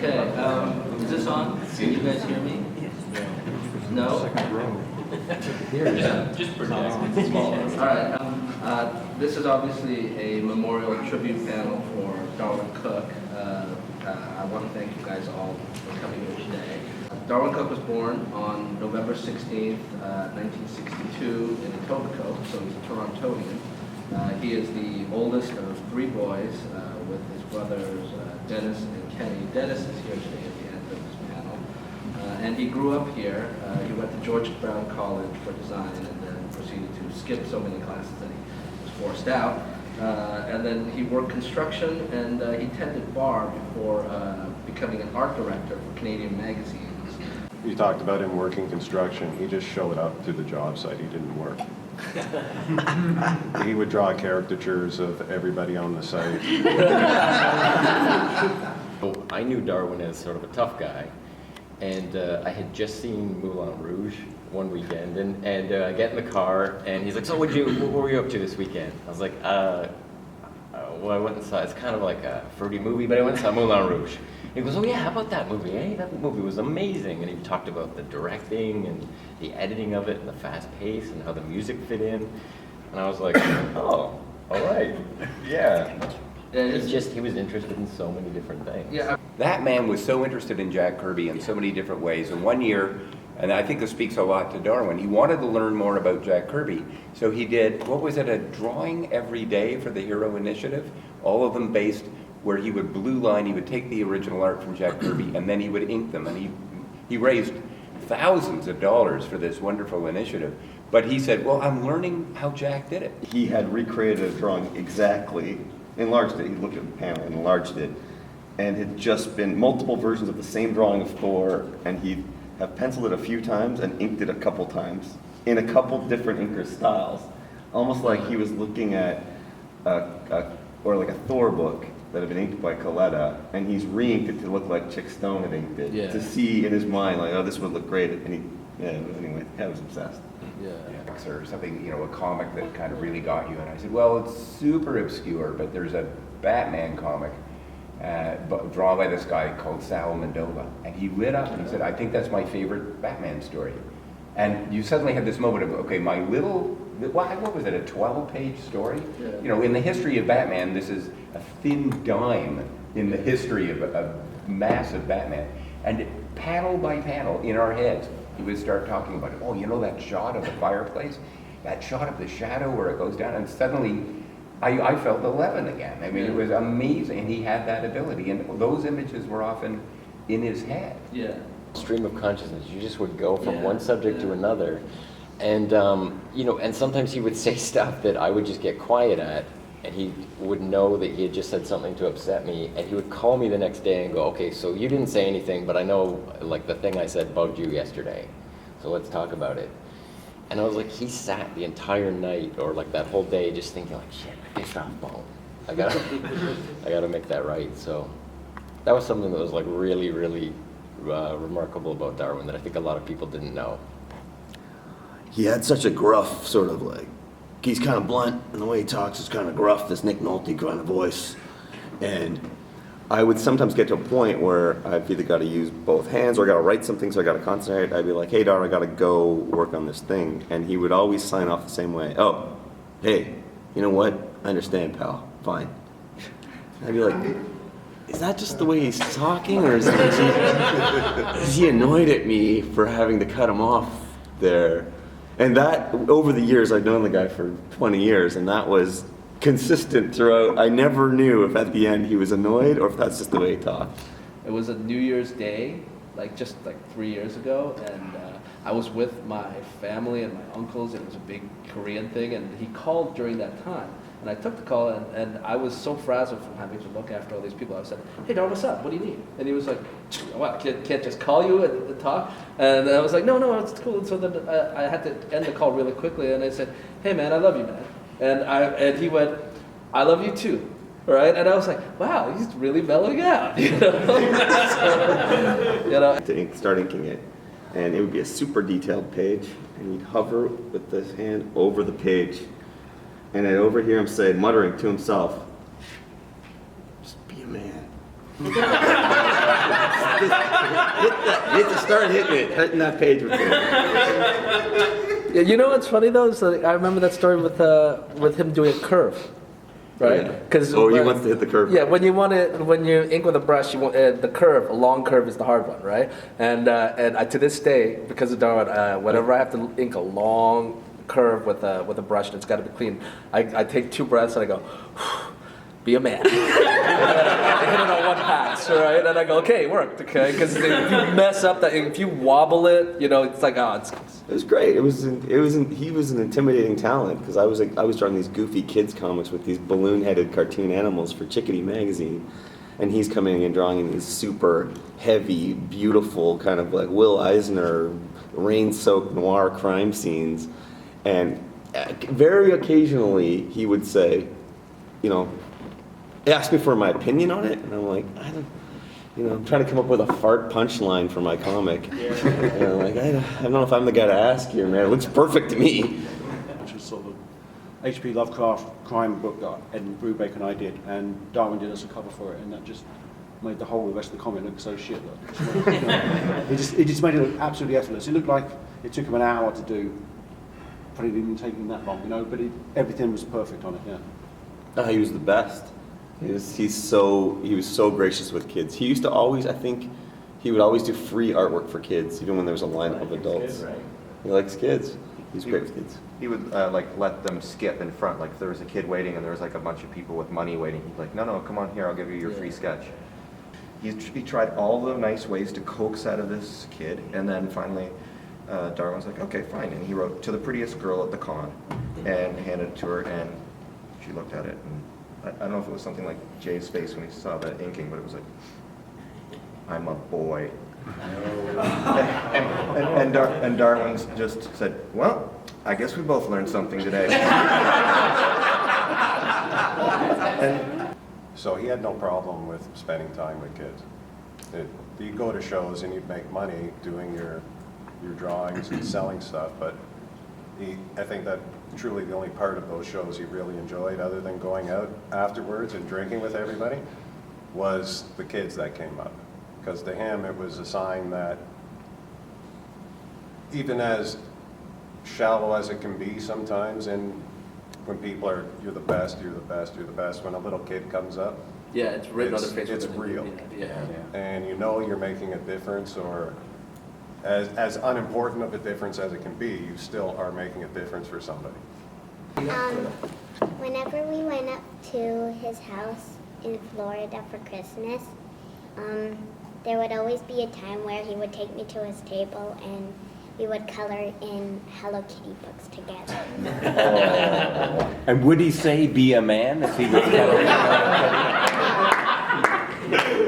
Okay, is this on? Can you guys hear me? No? Just project. All right, this is obviously a memorial tribute panel for Darwyn Cooke. I want to thank you guys all for coming here today. Darwyn Cooke was born on November 16th, 1962 in Etobicoke, so he's a Torontonian. He is the oldest of three boys with his brothers Dennis and Kenny. Dennis is here today at the end of this panel. And he grew up here. He went to George Brown College for design and then proceeded to skip so many classes that he was forced out. And then he worked construction and he tended bar before becoming an art director for Canadian magazines. You talked about him working construction. He just showed up to the job site. He didn't work. He would draw caricatures of everybody on the site. I knew Darwyn as sort of a tough guy, and I had just seen Moulin Rouge one weekend, and I get in the car, and he's like, "So what were you up to this weekend?" I was like, "Well, I went and saw. It's kind of like a fruity movie, but I went and saw Moulin Rouge." He goes, "Oh yeah, how about that movie? Hey, that movie was amazing." And he talked about the directing and the editing of it and the fast pace and how the music fit in. And I was like, "Oh, all right, yeah." He was interested in so many different things. Yeah. That man was so interested in Jack Kirby in so many different ways. And one year, and I think this speaks a lot to Darwyn, he wanted to learn more about Jack Kirby. So he did, what was it, a drawing every day for the Hero Initiative? All of them based where he would blue line, he would take the original art from Jack Kirby and then he would ink them. And he raised thousands of dollars for this wonderful initiative. But he said, well, I'm learning how Jack did it. He had recreated a drawing exactly, enlarged it. He looked at the panel and enlarged it. And had just been multiple versions of the same drawing of Thor, and he'd have penciled it a few times and inked it a couple times in a couple different inker styles. Almost like he was looking at or like a Thor book that had been inked by Coletta, and he's re-inked it to look like Chick Stone had inked it, to see in his mind, like, oh, this would look great. And anyway, I was obsessed. Or something, a comic that kind of really got you. And I said, well, it's super obscure, but there's a Batman comic drawn by this guy called Sal Mandova. And he lit up and he said, I think that's my favorite Batman story. And you suddenly had this moment of, okay, my little, what was it, a 12-page story? Yeah. In the history of Batman, this is a thin dime in the history of a massive Batman. And panel by panel in our heads, he would start talking about it. Oh, that shot of the fireplace? That shot of the shadow where it goes down? And suddenly, I felt 11 again. I mean, it was amazing. And he had that ability. And those images were often in his head. Yeah. Stream of consciousness. You just would go from one subject to another. And, and sometimes he would say stuff that I would just get quiet at. And he would know that he had just said something to upset me, and he would call me the next day and go, okay, so you didn't say anything, but I know, like, the thing I said bugged you yesterday, so let's talk about it. And I was like, he sat the entire night, or like that whole day, just thinking like, shit, I pissed off Bone. I gotta make that right. So that was something that was like really, really remarkable about Darwyn that I think a lot of people didn't know. He had such a gruff sort of like, he's kind of blunt, and the way he talks is kind of gruff, this Nick Nolte kind of voice. And I would sometimes get to a point where I've either got to use both hands or I got to write something, so I got to concentrate. I'd be like, hey, Dar, I got to go work on this thing. And he would always sign off the same way. Oh, hey, you know what? I understand, pal. Fine. And I'd be like, is that just the way he's talking, or is he annoyed at me for having to cut him off there? And that, over the years, I've known the guy for 20 years, and that was consistent throughout. I never knew if at the end he was annoyed or if that's just the way he talked. It was a New Year's Day, just 3 years ago, and I was with my family and my uncles. It was a big Korean thing, and he called during that time. And I took the call, and I was so frazzled from having to look after all these people. I said, hey, Dar, what's up? What do you need? And he was like, what, can't just call you and talk? And I was like, no, it's cool. So then I had to end the call really quickly, and I said, hey, man, I love you, man. And he went, I love you too. Right? And I was like, wow, he's really mellowing out. To start inking it, and it would be a super detailed page, and he'd hover with his hand over the page. And I'd overhear him say, muttering to himself, just be a man. Start hitting that page with it. Yeah, you know what's funny though? Is like, I remember that story with him doing a curve, right? Because He wants to hit the curve. Yeah, when you ink with a brush, you want the curve. A long curve is the hard one, right? And to this day, because of Darwyn, whenever I have to ink a long curve with a brush and it's got to be clean, I take 2 breaths and I go. Be a man. I hit it on one pass, right? And I go, okay, it worked, okay? Because if you mess up that, if you wobble it, it's like, oh, It was great. He was an intimidating talent because I was drawing these goofy kids comics with these balloon-headed cartoon animals for Chickadee magazine, and he's coming and drawing in these super heavy, beautiful kind of like Will Eisner, rain-soaked noir crime scenes, and very occasionally he would say, ask me for my opinion on it, and I'm like, I'm trying to come up with a fart punchline for my comic. And I'm like, I don't know if I'm the guy to ask here, man. It looks perfect to me. Which was sort of H.P. Lovecraft crime book that Ed Brubaker and I did, and Darwyn did us a cover for it, and that just made the whole rest of the comic look so shit. It just made it look absolutely effortless. It looked like it took him an hour to do. Probably didn't take him that long, but everything was perfect on it. Yeah. Oh, he was the best. He was so gracious with kids. He used to always, I think, he would always do free artwork for kids, even when there was a lineup of adults. He likes kids. He's great with kids. He would let them skip in front, like if there was a kid waiting and there was like a bunch of people with money waiting. He'd be like, no, come on here, I'll give you your free sketch. He tried all the nice ways to coax out of this kid, and then finally Darwyn was like, okay, fine. And he wrote to the prettiest girl at the con and handed it to her, and she looked at it, and I don't know if it was something like Jay's face when he saw the inking, but it was like, I'm a boy. and Darwyn just said, well, I guess we both learned something today. So he had no problem with spending time with kids. You'd go to shows and you'd make money doing your drawings and selling stuff, but I think that truly the only part of those shows he really enjoyed, other than going out afterwards and drinking with everybody, was the kids that came up. Because to him it was a sign that, even as shallow as it can be sometimes, and when people are, you're the best, you're the best, you're the best, when a little kid comes up, yeah, it's written on their face. It's real. Yeah. And you're making a difference, or as unimportant of a difference as it can be, you still are making a difference for somebody. Whenever we went up to his house in Florida for Christmas, there would always be a time where he would take me to his table and we would color in Hello Kitty books together. And would he say, be a man, if he was coloring Hello Kitty?